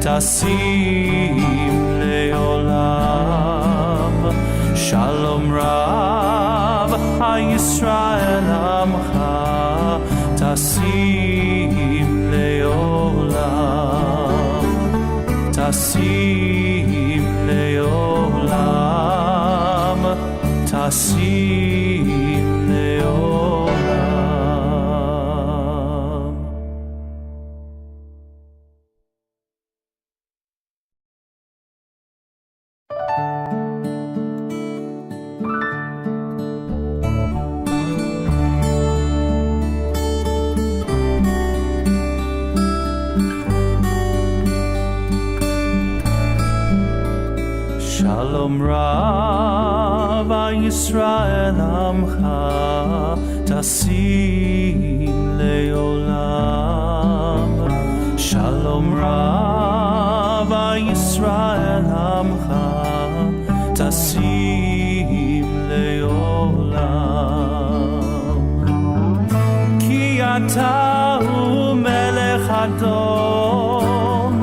tasim leolam. Shalom Rav HaYisrael Amcha tasim leolam. Tasim leolam. Tasim leolam. Shalom Rav HaYisrael Amcha tasim leolam. Shalom Rav HaYisrael Amcha tasim leolam. Ki ata hu melech adon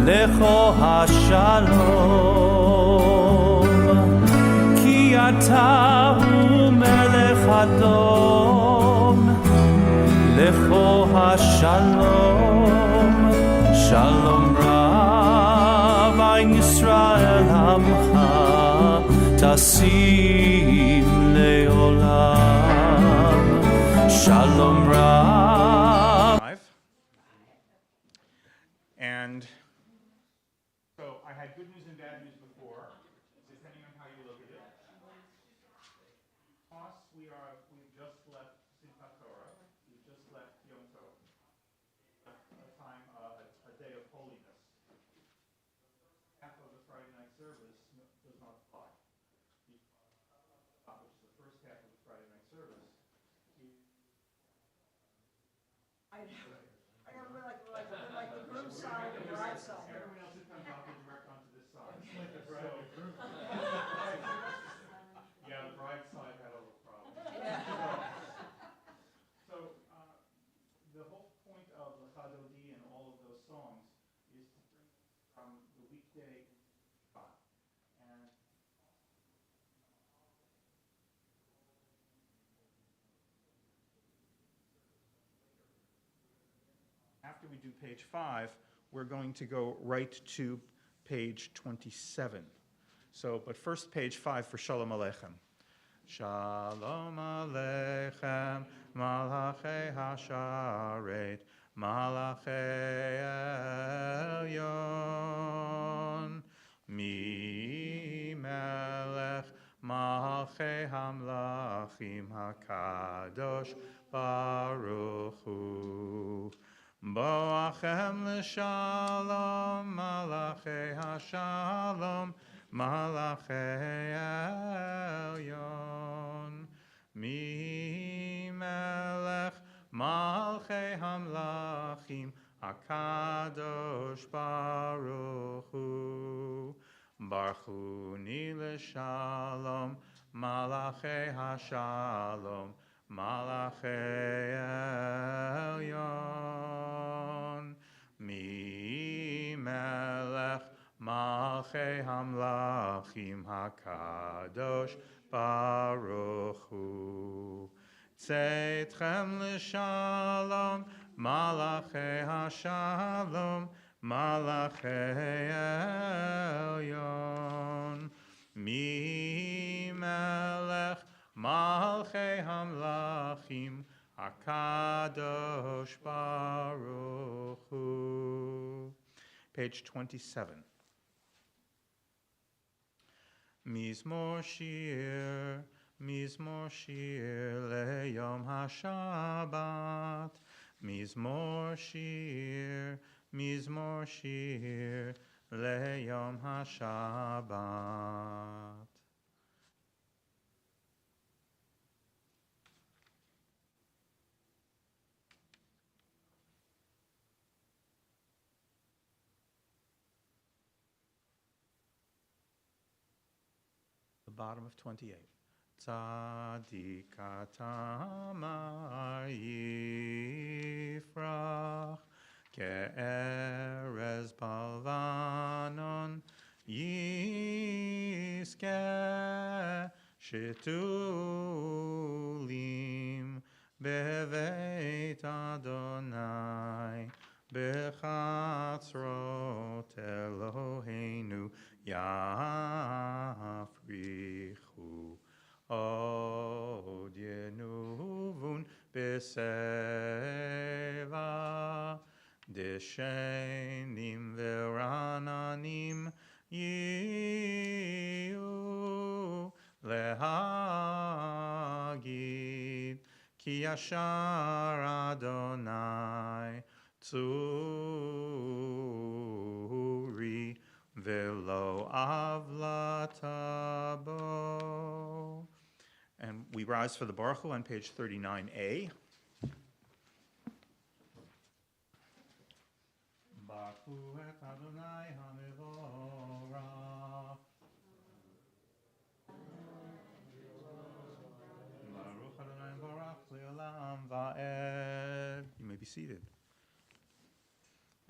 lecho hashalom. Ki ata hu melech adon lecho hashalom. Shalom Rav HaYisrael Amcha tasim leolam. Shalom Rav. And so I had good news and bad news before, depending on how you look at it. We've just left Simchat Torah. We've just left Yom Tov. A day of holiness. Half of the Friday night service does not apply. Which is the first half of the Friday night service. Like the groom side and the bride side. Everyone else who comes off the direct onto this side. Yeah, the bride side had a little problem. So the whole point of Lecha Dodi and all of those songs is to bring from the weekday Shabbat. And after we do page 5, we're going to go right to page 27. But first page 5 for Shalom Aleichem. Shalom Aleichem, Malachei Hasharet, Malachei Elyon, Mi Melech, Malchei Hamlachim HaKadosh Baruch Hu. Boachem l'shalom, Malachei Hashalom, Malachei Elyon. Mi Melech, Malchei Hamlachim, HaKadosh Baruch Hu. Barchuni l'shalom, Malachei Hashalom, Malachei Elyon. Mi Melech, Malchei Hamlachim HaKadosh Baruch Hu. Tzedchem l'shalom, Malachei Hashalom, Malachei Elyon. Mi Melech, Malchei Hamlachim HaKadosh Baruch Hu. Page 27. Mizmor Shir leyom HaShabbat. Mizmor Shir leyom HaShabbat. Bottom of 28. Tzadik atamar yifrach, Ke'erez balvanon yiskeh shetulim beveit Adonai bechatzrot Eloheinu yafrichu od yenuvun beseva deshenim verananim yiu lehagid ki yashar Adonai tzuri velo avlatabo. And we rise for the Baruch Hu on page 39a. Baruch Hu et Adonai HaMevorach. Baruch Adonai Baruch Le'olam Va'ed. You may be seated.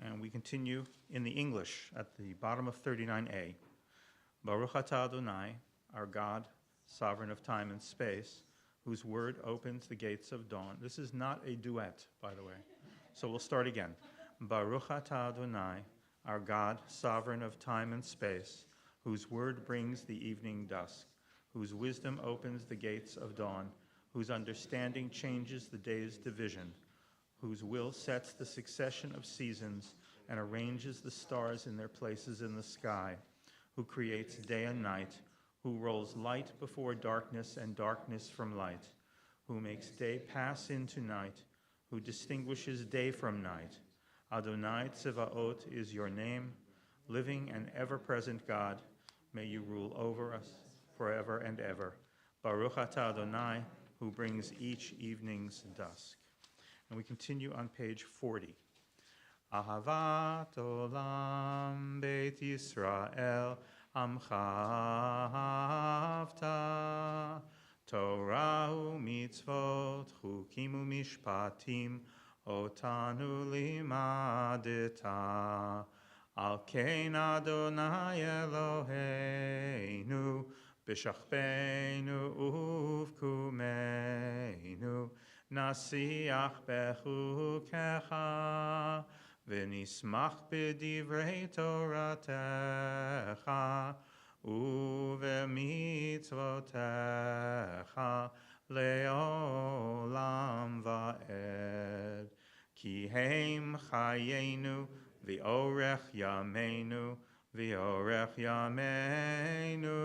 And we continue in the English at the bottom of 39a. Baruch atah Adonai, our God, sovereign of time and space, whose word opens the gates of dawn. This is not a duet, by the way. So we'll start again. Baruch atah Adonai, our God, sovereign of time and space, whose word brings the evening dusk, whose wisdom opens the gates of dawn, whose understanding changes the day's division, whose will sets the succession of seasons and arranges the stars in their places in the sky, who creates day and night, who rolls light before darkness and darkness from light, who makes day pass into night, who distinguishes day from night. Adonai Tzevaot is your name, living and ever-present God. May you rule over us forever and ever. Baruch atah Adonai, who brings each evening's dusk. And we continue on page 40. Ahavat olam Beit Yisrael amcha ahavta Torah u'mitzvot chukim u'mishpatim otanu limadeta al kein Adonai Eloheinu b'shachbeinu uvkumeinu nasiach bechukecha v'nismach b'divrei Toratecha u'v'mitzvotecha le'olam va'ed ki heim chayenu v'orech yameinu v'orech yameinu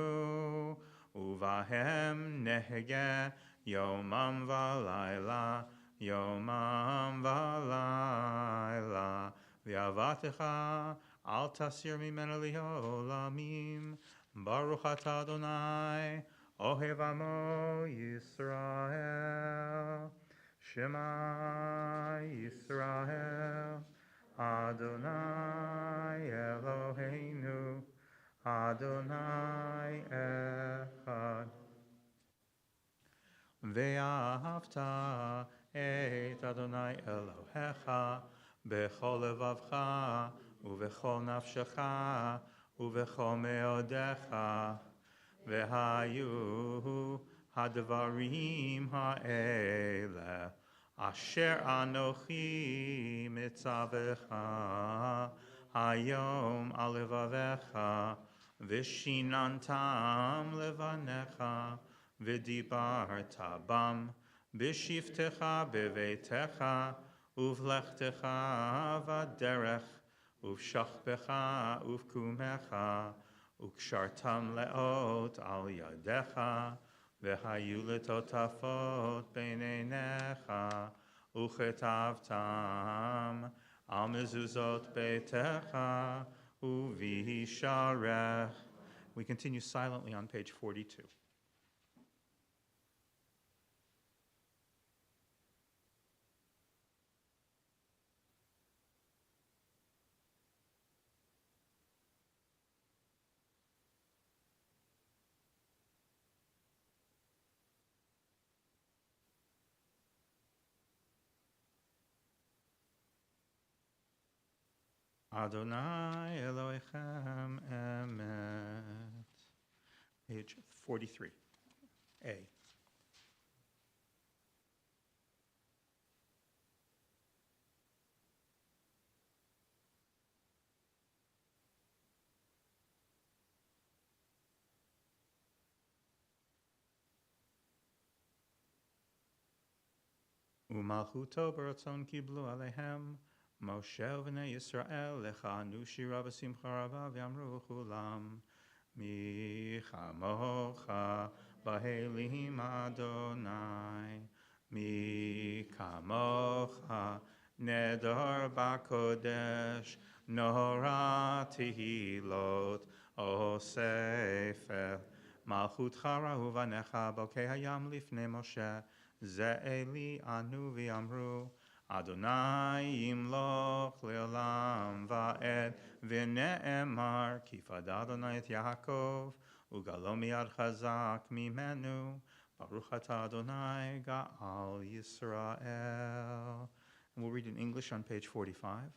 uvahem nehege yomam v'layla yomam v'layla v'avatecha al tasir mimenu li'olamim Baruch atah Adonai ohev amo Yisrael Shema Yisrael Adonai Eloheinu Adonai Echad Ve'ahavta et Adonai Elohecha bechol levavcha uvechol nafshecha uvechol meodecha ve'hayu hadvarim ha'ele asher anochi mitzavecha hayom al levavecha v'shinantam levanecha v'dibarta bam b'shivtecha b'veitecha uvlechtecha v'derech uv'shachbecha uv'kumecha ukshartam leot al yadecha v'hayu letotafot b'neinecha uchetavtam al mezuzot beitecha u'visharech. We continue silently on page 42. Adonai Elohechem Emet. Page 43, A. Umalchuto baratzon kiblu alehem, Moshe v'nei Yisrael lechanu shira v'simcha raba v'amru chulam, Mi chamocha b'helim Adonai, Mi kamocha nedar b'kodesh, Nora tehilot o sefer, Malchut charahu v'necha b'okei hayam lifnei Moshe, Ze Eli anu v'amru, Adonai yimloch leolam va'ed v'ne'emar kifad Adonai et Yaakov ugalo miyad chazak mimenu Baruch atah Adonai ga'al Yisrael. And we'll read in English on page 45.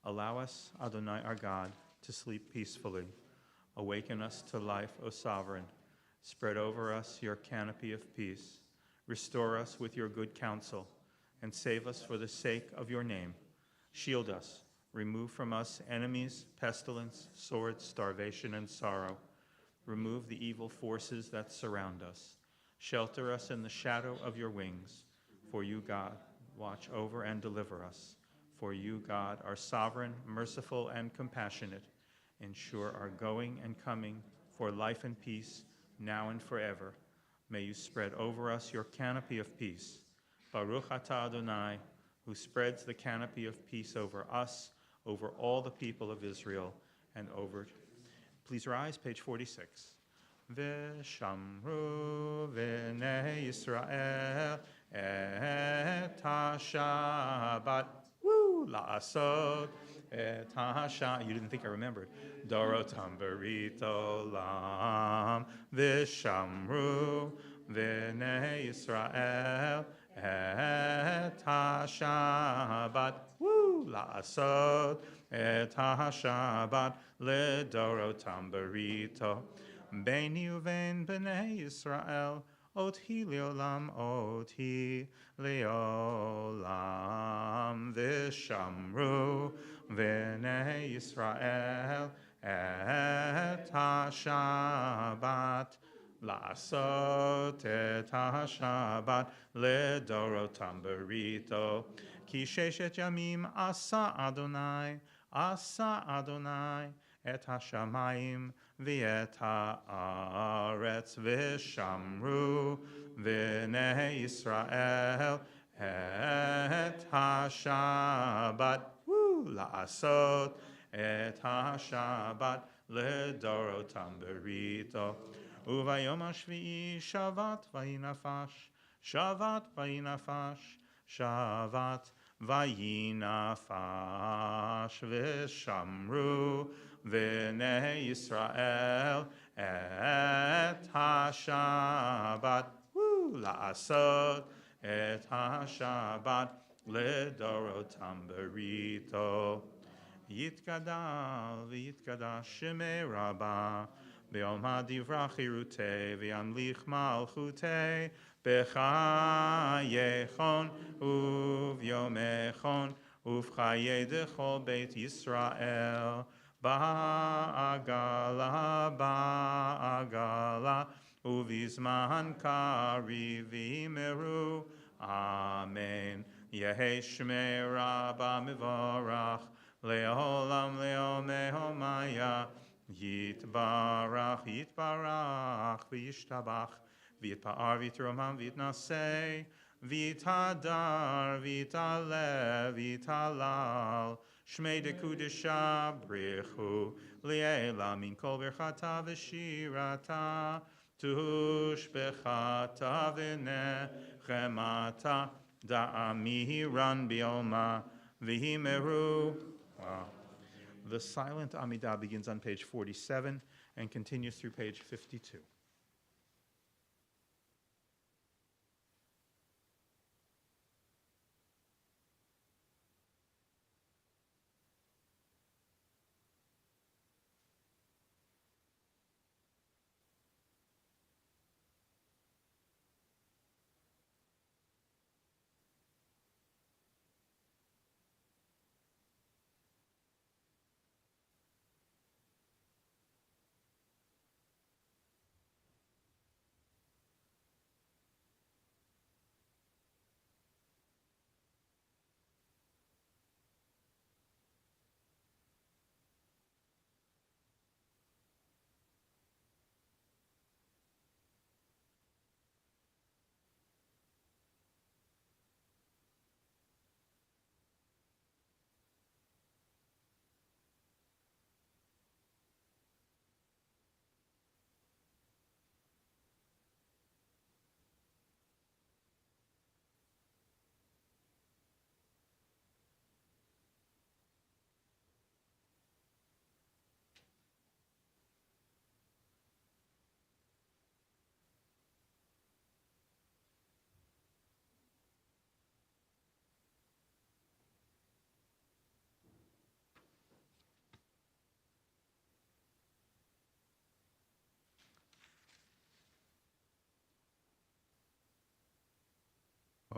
Allow us, Adonai our God, to sleep peacefully. Awaken us to life, O Sovereign. Spread over us your canopy of peace. Restore us with your good counsel, and save us for the sake of your name. Shield us, remove from us enemies, pestilence, sword, starvation, and sorrow. Remove the evil forces that surround us. Shelter us in the shadow of your wings. For you, God, watch over and deliver us. For you, God, are sovereign, merciful, and compassionate. Ensure our going and coming for life and peace, now and forever. May you spread over us your canopy of peace. Baruch atah Adonai, who spreads the canopy of peace over us, over all the people of Israel, and over... Please rise, page 46. V'shamru v'nei Yisrael et ha-Shabbat la'asot et ha-Shabbat. You didn't think I remembered. Dorotam berit olam v'shamru v'nei Yisrael et ha-Shabbat la'asot et ha-Shabbat לדורותם בריתו. ביני ובין בני ישראל, אותי לעולם, אותי לעולם. ושמרו בני ישראל את השבת, לעשות את השבת לדורותם בריתו. כי ששת ימים עשה אדוני את השמיים ואת הארץ, ושמרו בני ישראל את השבת, לעשות את השבת לדורותם בריתו. וביום השביעי שבת ויהי נפש, שבת ויהי נפש, שבת ויהי נפש. ושמרו בני ישראל את השבת, לעשות את השבת לדורותם בריתו. יתגדל ויתקדש שמי רבה, בעלמא דברה חירותי וימליך מלכותי, בחייכון וביומכון ובחיי דכל בית ישראל, בעגלה ובזמן קריב יאמרו אמן. יהי שמי רבה מבורך לעולם לעולמי עולמיה. יתברך וישתבח ויתפאר ויתרומם ויתנשא ויתהדר ויתעלה ויתהלל. שמי דקודשה ברכו לעילא מן כל ברכתה ושירתה, תושבחתה ונחמתה, דאמירן בעלמא והימרו. Wow. The silent Amidah begins on page 47 and continues through page 52.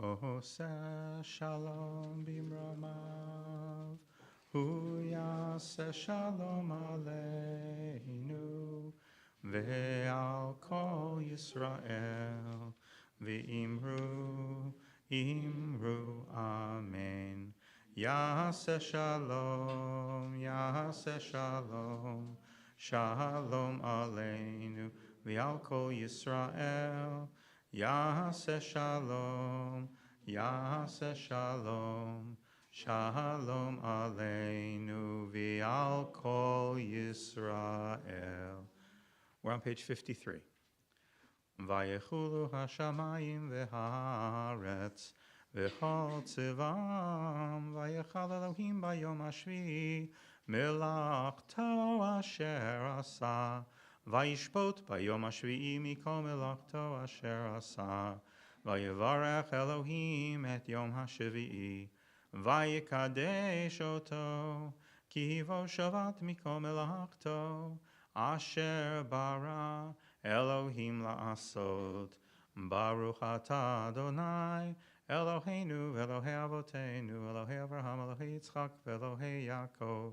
Oseh shalom bimromav, hu yaseh shalom aleinu, ve'al kol Yisrael, ve'imru, imru, amen. Yaseh shalom, shalom aleinu, ve'al kol Yisrael, Yaseh shalom, shalom aleinu v'al kol Yisrael. We're on page 53. Vayechulu hashamayim v'haaretz v'chol tzivam vayechal Elohim bayom hashvi'i melachto asher asa Vayishpot bayom hashvi'i mikol melachto asher asa Vayevarech Elohim et yom hashvi'i Vayikadesh oto ki hivo shavat mikol melachto asher bara Elohim la'asot Baruch atah Adonai Eloheinu Elohei Avotenu Elohei Avraham Elohei Yitzchak Elohei Yaakov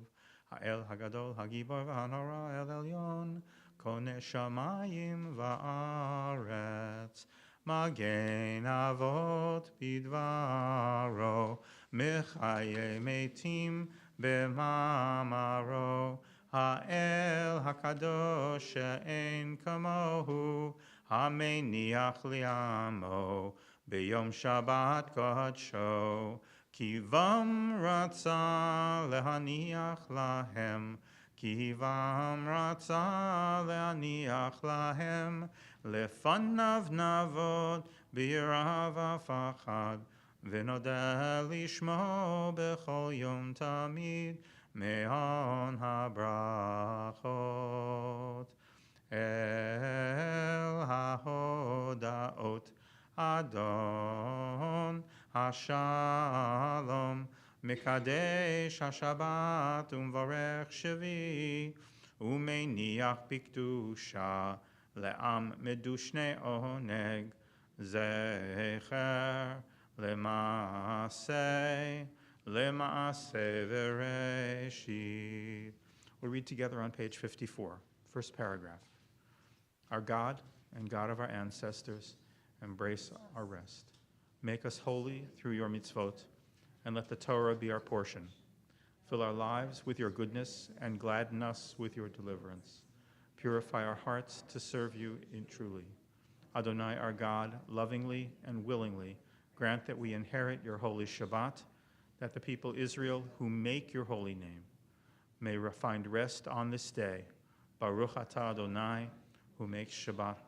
Ha'el Hagadol Hagibor V'Hanora El Elyon Koneh Shamayim Va'aretz Magen Avot Bidvaro Mechaye Metim B'mamaro Ha'el HaKadosh She'en Kamohu Ha'meniach Li'amo B'yom Shabbat Kodsho Kivam Ratza Lehaniach Lahem Kivam Ratza Lehaniach Lahem Lefanav Navod B'yirav Afachad V'nodeh Lishmo B'chol Yom Tamid Me'on habrachot El hahodaot Adon Hashalom Mekadesh HaShabbat Umvarech Shvi Umeniach Bikdusha Le'am Medushne Oneg Zecher Le'maseh Lema'aseh v'reshit. We'll read together on page 54, first paragraph. Our God and God of our ancestors, embrace our rest. Make us holy through your mitzvot, and let the Torah be our portion. Fill our lives with your goodness and gladden us with your deliverance. Purify our hearts to serve you truly. Adonai, our God, lovingly and willingly grant that we inherit your holy Shabbat, that the people Israel who make your holy name may find rest on this day. Baruch atah Adonai, who makes Shabbat.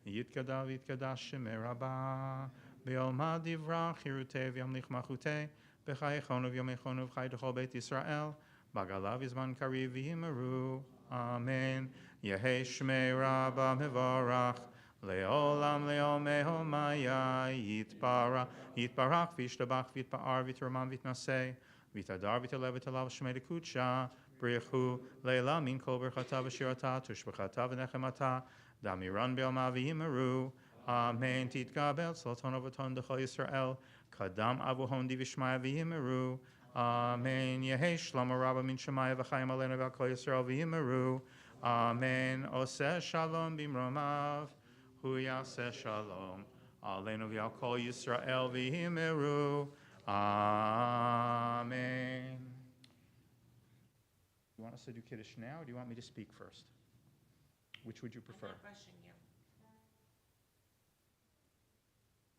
Yitkada v'yitkadash shemei rabbah, be'olma divrach hirutei v'yamlich machutei, b'chayechonu v'yomechonu v'chay d'chol beit Yisrael, b'galav v'zman kariv v'yimeru. Amen. Yehei shmei rabbah mevorach, Le'olam le'omeho maya yitbarach v'yishtabach v'yitpa'ar v'yitramam v'yitnaseh v'yitadar v'yitalev v'yitalav shmei dekutsha b'richu le'ela min kol berchata v'shirata tushbachata v'nechemata damiran be'oma v'yimeru. Amen. Titkabel tzlaton ovaton d'chol Yisrael kadam avuhon di v'shmaya v'yimeru. Amen. Yehei shlomo rabba min shemaya v'chayim aleinu v'al kol Yisrael v'yimeru. Amen. Oseh shalom bimromav Hu yaseh shalom aleinu v'al kol Yisrael v'yimeru. Amen. You want us to do Kiddush now, or do you want me to speak first? Which would you prefer? I'm not rushing you.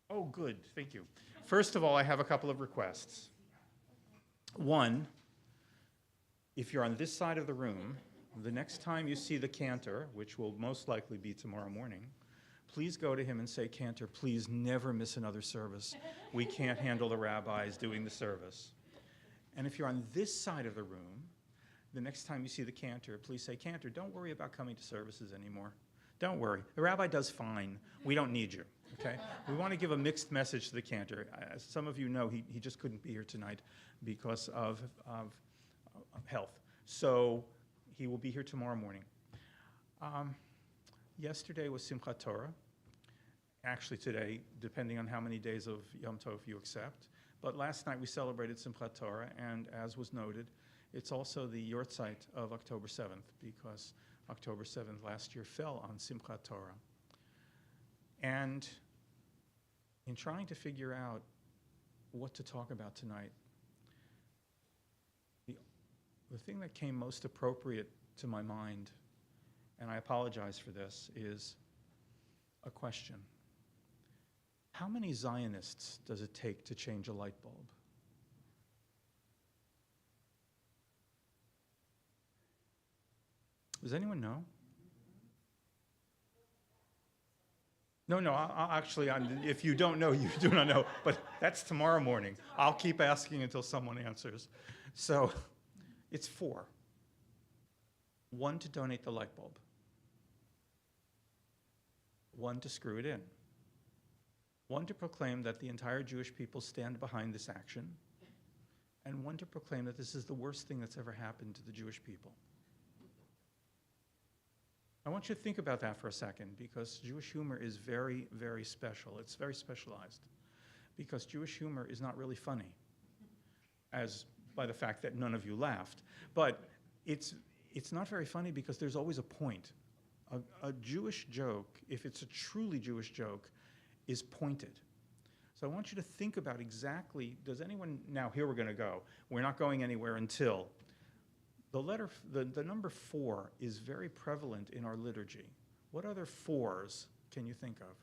Oh, good. Thank you. First of all, I have a couple of requests. One, if you're on this side of the room, the next time you see the cantor, which will most likely be tomorrow morning, please go to him and say, Cantor, please never miss another service. We can't handle the rabbis doing the service. And if you're on this side of the room, the next time you see the cantor, please say, Cantor, don't worry about coming to services anymore. Don't worry. The rabbi does fine. We don't need you, okay? We want to give a mixed message to the cantor. As some of you know, he just couldn't be here tonight because of health. So he will be here tomorrow morning. Yesterday was Simchat Torah, actually today, depending on how many days of Yom Tov you accept. But last night we celebrated Simchat Torah, and as was noted, it's also the Yortzeit of October 7th, because October 7th last year fell on Simchat Torah. And in trying to figure out what to talk about tonight, the thing that came most appropriate to my mind, and I apologize for this, is a question. How many Zionists does it take to change a light bulb? Does anyone know? No, actually, if you don't know, you do not know. But that's tomorrow morning. I'll keep asking until someone answers. So it's 4. 1 to donate the light bulb. 1 to screw it in. 1 to proclaim that the entire Jewish people stand behind this action. And 1 to proclaim that this is the worst thing that's ever happened to the Jewish people. I want you to think about that for a second, because Jewish humor is very, very special. It's very specialized, because Jewish humor is not really funny, as by the fact that none of you laughed. But it's not very funny because there's always a point. A Jewish joke, if it's a truly Jewish joke, is pointed. So I want you to think about exactly, does anyone, now here we're going to go. We're not going anywhere until the number 4 is very prevalent in our liturgy. What other 4s can you think of?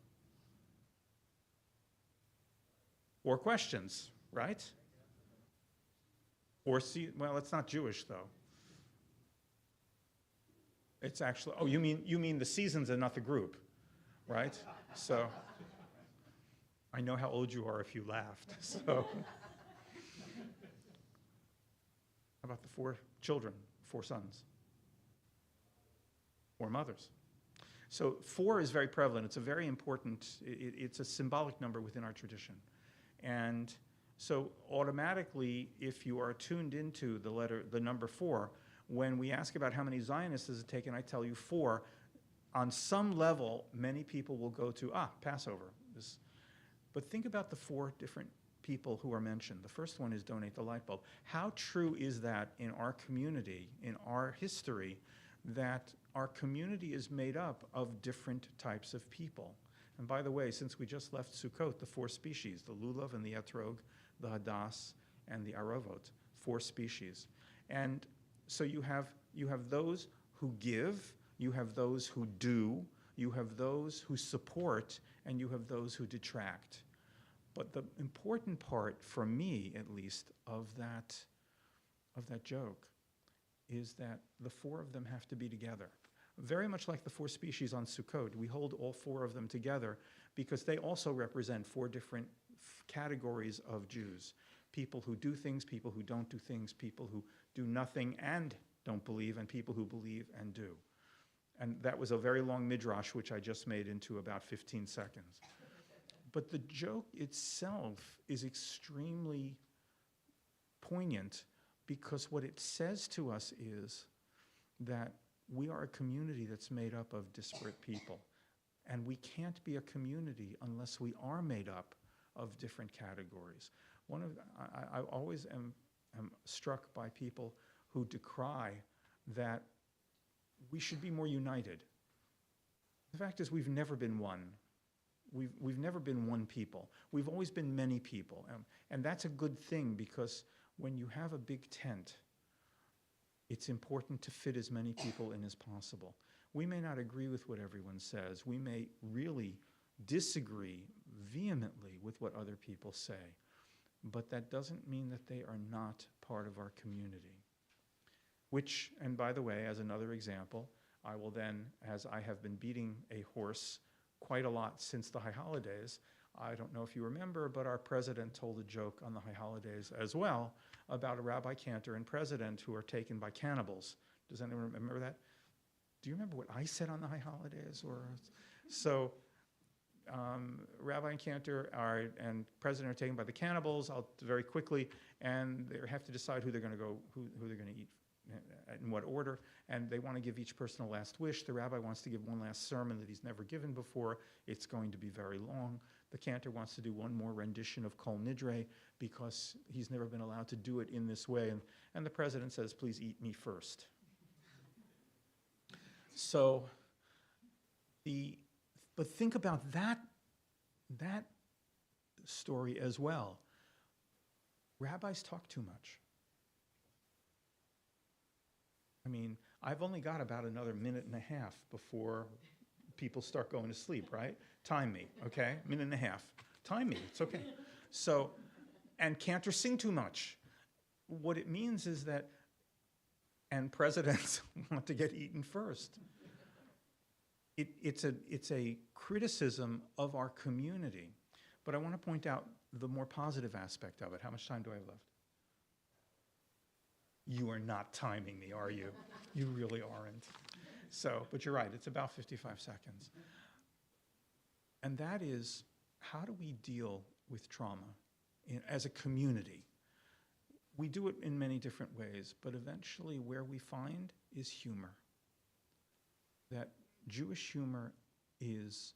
4 questions, right? Well, it's not Jewish though. It's actually, oh, you mean the seasons and not the group, right? So I know how old you are if you laughed. So how about the 4 children, 4 sons, 4 mothers? So 4 is very prevalent. It's a very important, it's a symbolic number within our tradition. And so automatically, if you are tuned into the number 4, when we ask about how many Zionists does it take, and I tell you 4, on some level, many people will go to, Passover. But think about the 4 different people who are mentioned. The first one is donate the light bulb. How true is that in our community, in our history, that our community is made up of different types of people? And by the way, since we just left Sukkot, the 4 species, the lulav and the etrog, the hadas and the aravot, 4 species. And so you have those who give, you have those who do, you have those who support, and you have those who detract. But the important part, for me at least, of that joke is that the 4 of them have to be together. Very much like the 4 species on Sukkot, we hold all 4 of them together because they also represent 4 different categories of Jews. People who do things, people who don't do things, people who do nothing and don't believe, and people who believe and do. And that was a very long midrash, which I just made into about 15 seconds. But the joke itself is extremely poignant because what it says to us is that we are a community that's made up of disparate people. And we can't be a community unless we are made up of different categories. I always am struck by people who decry that we should be more united. The fact is, we've never been one. We've never been one people. We've always been many people. And that's a good thing because when you have a big tent, it's important to fit as many people in as possible. We may not agree with what everyone says. We may really disagree vehemently with what other people say. But that doesn't mean that they are not part of our community. Which, and by the way, as another example, I will then, as I have been beating a horse quite a lot since the high holidays, I don't know if you remember, but our president told a joke on the high holidays as well about a Rabbi Cantor and president who are taken by cannibals. Does anyone remember that? Do you remember what I said on the high holidays? So Rabbi and Cantor and president are taken by the cannibals. I'll very quickly, and they have to decide who they're going to eat in what order, and they want to give each person a last wish. The rabbi wants to give one last sermon that he's never given before. It's going to be very long. The cantor wants to do one more rendition of Kol Nidre because he's never been allowed to do it in this way, and the president says, please eat me first. So, but think about that story as well. Rabbis talk too much. I mean, I've only got about another minute and a half before people start going to sleep, right? Time me, okay? Minute and a half. Time me, it's okay. So, and cantor sing too much. What it means is that, and presidents want to get eaten first. It's a criticism of our community. But I want to point out the more positive aspect of it. How much time do I have left? You are not timing me, are you? You really aren't. So, but you're right, it's about 55 seconds. And that is, how do we deal with trauma as a community? We do it in many different ways, but eventually where we find is humor. That Jewish humor is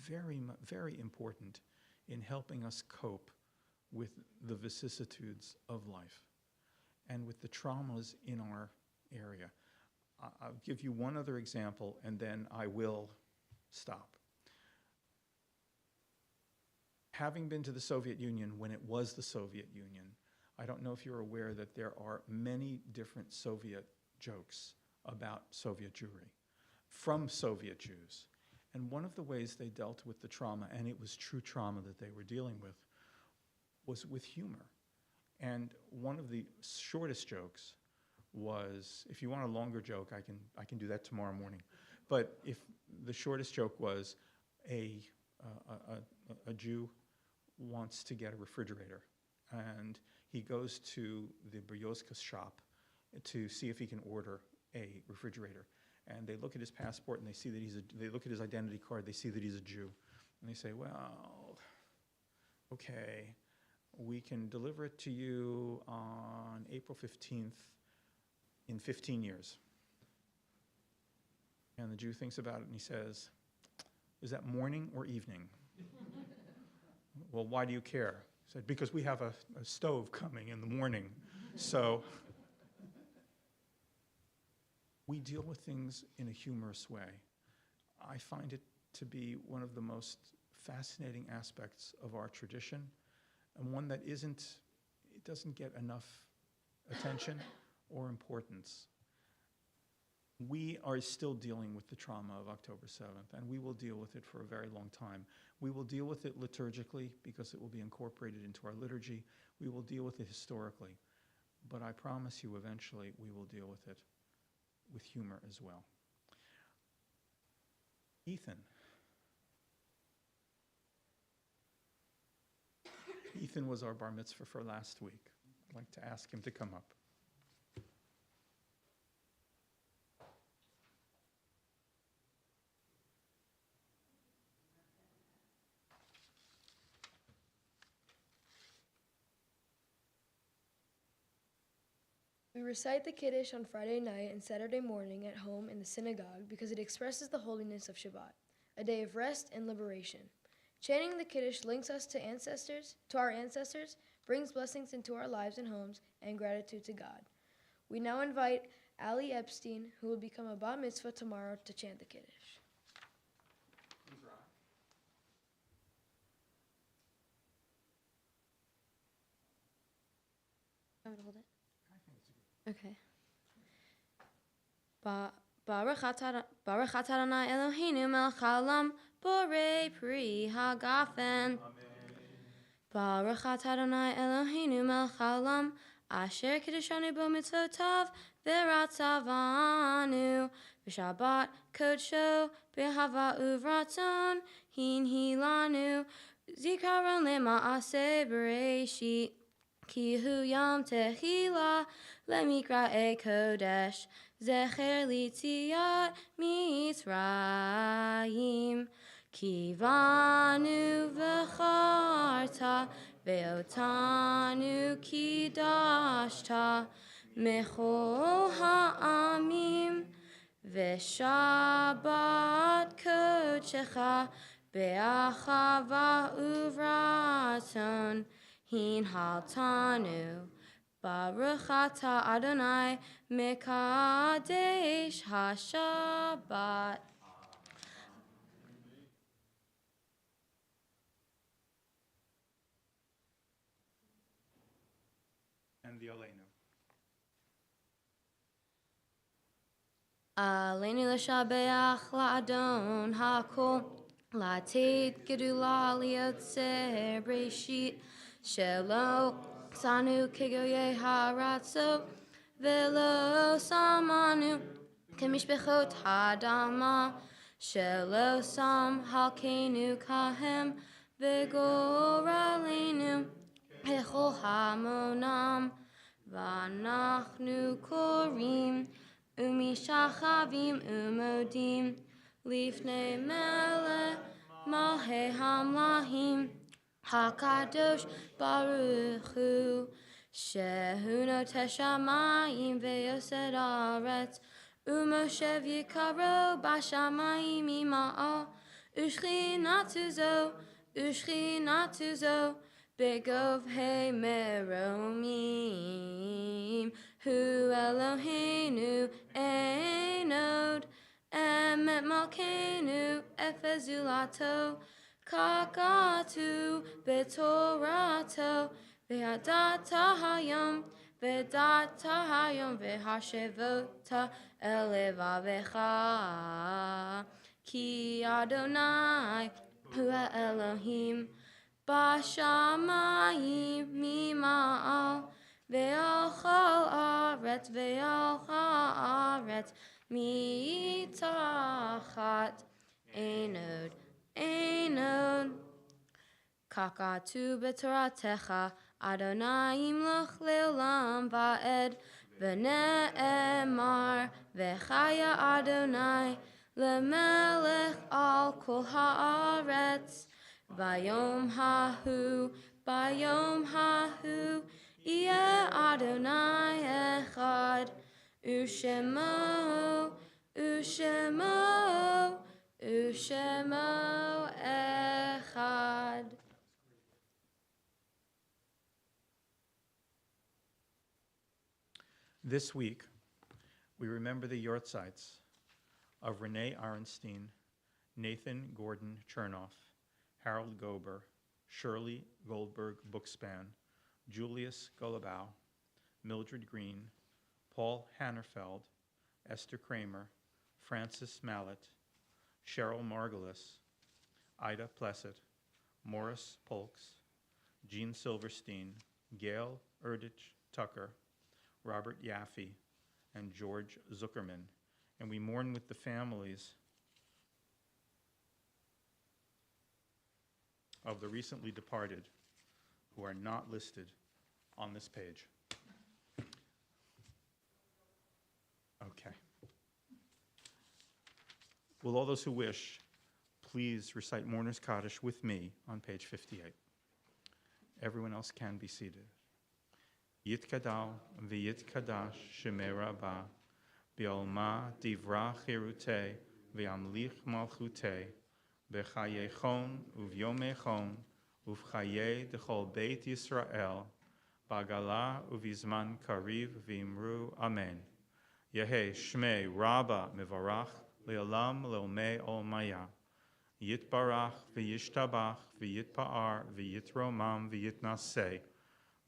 very, very important in helping us cope with the vicissitudes of life and with the traumas in our area. I'll give you one other example, and then I will stop. Having been to the Soviet Union when it was the Soviet Union, I don't know if you're aware that there are many different Soviet jokes about Soviet Jewry from Soviet Jews. And one of the ways they dealt with the trauma, and it was true trauma that they were dealing with, was with humor. And one of the shortest jokes was, if you want a longer joke, I can do that tomorrow morning. But if the shortest joke was a Jew wants to get a refrigerator, and he goes to the Beryoska's shop to see if he can order a refrigerator. And they look at his passport and they see that they look at his identity card, they see that he's a Jew. And they say, well, okay, we can deliver it to you on April 15th in 15 years. And the Jew thinks about it and he says, is that morning or evening? Well, why do you care? He said, because we have a stove coming in the morning. So we deal with things in a humorous way. I find it to be one of the most fascinating aspects of our tradition, and one that it doesn't get enough attention or importance. We are still dealing with the trauma of October 7th, and we will deal with it for a very long time. We will deal with it liturgically because it will be incorporated into our liturgy. We will deal with it historically. But I promise you eventually we will deal with it with humor as well. Ethan was our bar mitzvah for last week. I'd like to ask him to come up. We recite the Kiddush on Friday night and Saturday morning at home in the synagogue because it expresses the holiness of Shabbat, a day of rest and liberation. Chanting the Kiddush links us to our ancestors, brings blessings into our lives and homes, and gratitude to God. We now invite Ali Epstein, who will become a bar mitzvah tomorrow, to chant the Kiddush. I'm going to hold it. Okay. Baruch atah Adonai Eloheinu melech haolam borei pri hagafen. Baruch atah Adonai Eloheinu melech haolam asher kiddushanu bo mitzvotav v'ratzavanu b'shabbat kodsho b'hava uvratzon hinhilanu zikaron lema'aseh b'reishit ki hu yam tehila lemikra kodesh zecher litziat mitzrayim kivanu v'charta ve'otanu kidashta mechol ha'amim, v'shabbat kodecha be'achava uvraton, hin haltanu. Baruch atah Adonai mekadesh haShabbat. And the Aleinu. Aleinu l'shabeach la'adon ha'kol, la'atid gedula li'otzer breshit, shelo sanu kegoye ha'ratzo, velo samanu kemishbechot ha'adama, shelo sam halkenu kahem, v'goralenu echol hamonam, v'anachnu korim, umishachavim umodim, lifnei melech malhei hamlahim, hakadosh baruch hu, shehu notesh shamayim ve'yosed haaretz, umoshev yikaro bashamayim ima'al, ushchinatu zo, begov he meromim, hu Eloheinu einod, emet malkeinu efezulato, kakatu betorato, ve'adata hayom ve'hashevota elevavecha, ki Adonai hu Elohim, bashamayim mima'al, ve'al haaretz mitachat einod, kakatu b'toratecha Adonai imloch le'olam va'ed, v'ne'emar v'chaya Adonai le'melech al kol haaretz, Bayom hahu, yeh Adonai echad, ushemo echad. This week, we remember the yortzites of Renee Arenstein, Nathan Gordon Chernoff, Harold Gober, Shirley Goldberg Bookspan, Julius Golobow, Mildred Green, Paul Hannerfeld, Esther Kramer, Francis Mallet, Cheryl Margulis, Ida Plessett, Morris Polks, Jean Silverstein, Gail Erdich Tucker, Robert Yaffe, and George Zuckerman. And we mourn with the families of the recently departed who are not listed on this page. Okay. Will all those who wish please recite Mourner's Kaddish with me on page 58. Everyone else can be seated. Yitkadal v'yitkadash shemei rabah, bi'olma divra chirutei v'yamlich malchutei, b'chayechon uvyomechon uvchaye dechol beit Yisrael, bagala uvizman kariv v'imru amen. Yehe shmei rabba mevarach le'olam le'omei olmaya. Yitbarach v'yishtabach v'yitpa'ar v'yitromam v'yitnaseh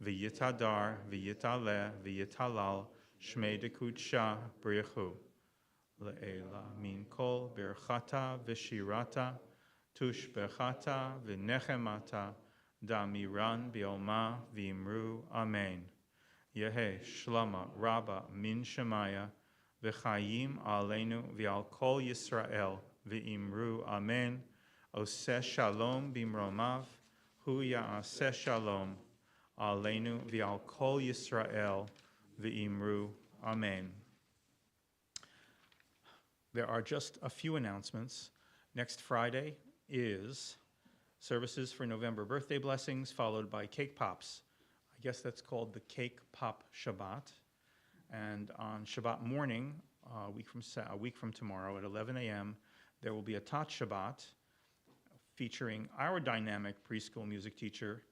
v'yitadar v'yitaleh v'yitalal shmei dekudsha brichu le'ela min kol birchata v'shirata tush berchata v'nechemata damiran bi'olma v'imru amen. Yehe shlama rabba min shemaya v'chayim aleinu v'al kol Yisrael v'imru amen. Oseh shalom bimromav hu ya'aseh shalom aleinu v'al kol Yisrael v'imru amen. There are just a few announcements. Next Friday is services for November birthday blessings, followed by cake pops. I guess that's called the Cake Pop Shabbat. And on Shabbat morning, a week from tomorrow at 11 a.m., there will be a Tat Shabbat featuring our dynamic preschool music teacher,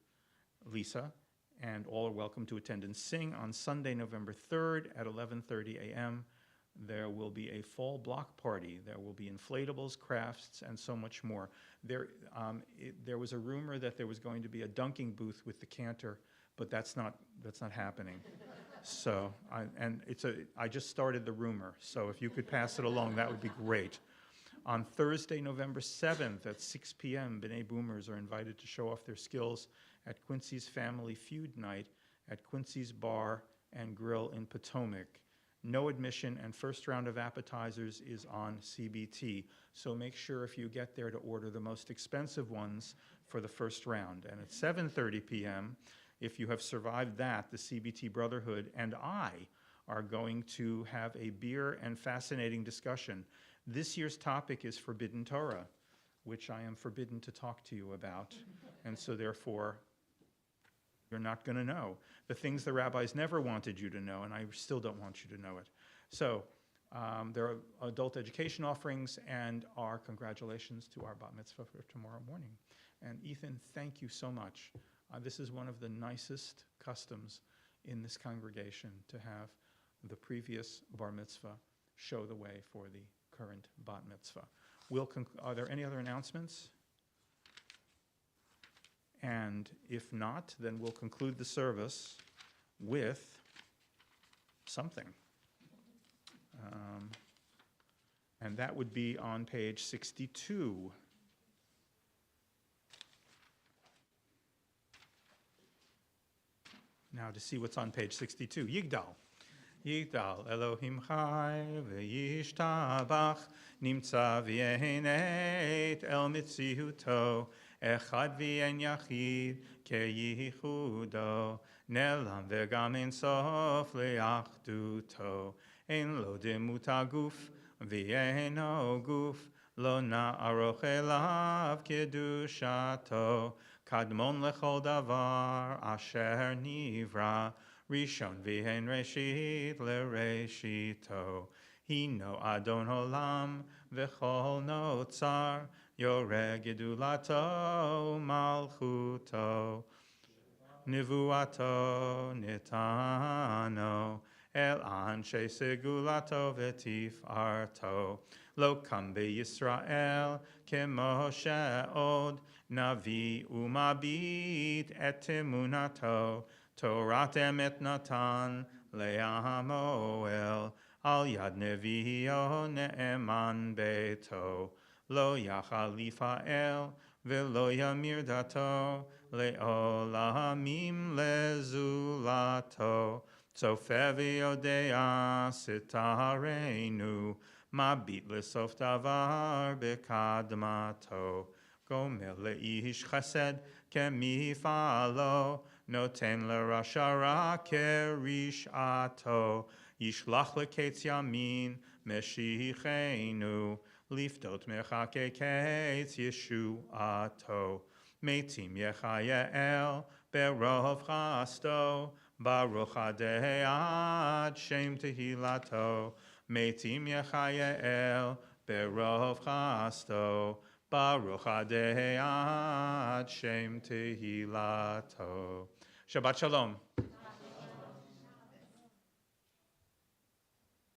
Lisa, and all are welcome to attend and sing. On Sunday, November 3rd at 11:30 a.m., there will be a fall block party. There will be inflatables, crafts, and so much more. There was a rumor that there was going to be a dunking booth with the cantor, but that's not happening. So, I just started the rumor, so if you could pass it along, that would be great. On Thursday, November 7th at 6 p.m., B'nai Boomers are invited to show off their skills at Quincy's Family Feud Night at Quincy's Bar and Grill in Potomac. No admission, and first round of appetizers is on CBT. So make sure if you get there to order the most expensive ones for the first round. And at 7:30 p.m., if you have survived that, the CBT Brotherhood and I are going to have a beer and fascinating discussion. This year's topic is Forbidden Torah, which I am forbidden to talk to you about. And so therefore, you're not going to know the things the rabbis never wanted you to know, and I still don't want you to know it. So there are adult education offerings, and our congratulations to our bat mitzvah for tomorrow morning. And Ethan, thank you so much. This is one of the nicest customs in this congregation, to have the previous bar mitzvah show the way for the current bat mitzvah. Are there any other announcements? And if not, then we'll conclude the service with something. And that would be on page 62. Now to see what's on page 62. Yigdal. Yigdal Elohim Chai v'yishtabach nimtza v'yenet el mitzihuto echad v'yen yachid keyichudo nelam v'gam en sof le'achduto en lo demut haguf v'yeno guf lo na'aroch elav kedushato kadmon lechol davar asher nivra Rishon v'hen reshit l'reshito Hino Adon Olam v'chol notzar Yoreh gedulato malchuto Nivuato nitano El anshe segulato v'tifarto Lo kam beYisrael kemoshe od Navi umabit et emunato Torah emet natan le'amoel al yad nevio ne'eman beto lo yachal lifael velo yamir dato le'olamim lezulato tzofeh v'yodea sitarenu mabit lesof davar bekadmato gomer le'ish chesed kemifalo Noten l'rashara kerishato Yishlach leketz yamin meshichenu Liftot mechake ketz yeshuato Meitim yechayael berov chasto Baruch adei ad shem tehilato Meitim yechayael berov chasto Baruch adei ad shem tehilato. Shabbat Shalom.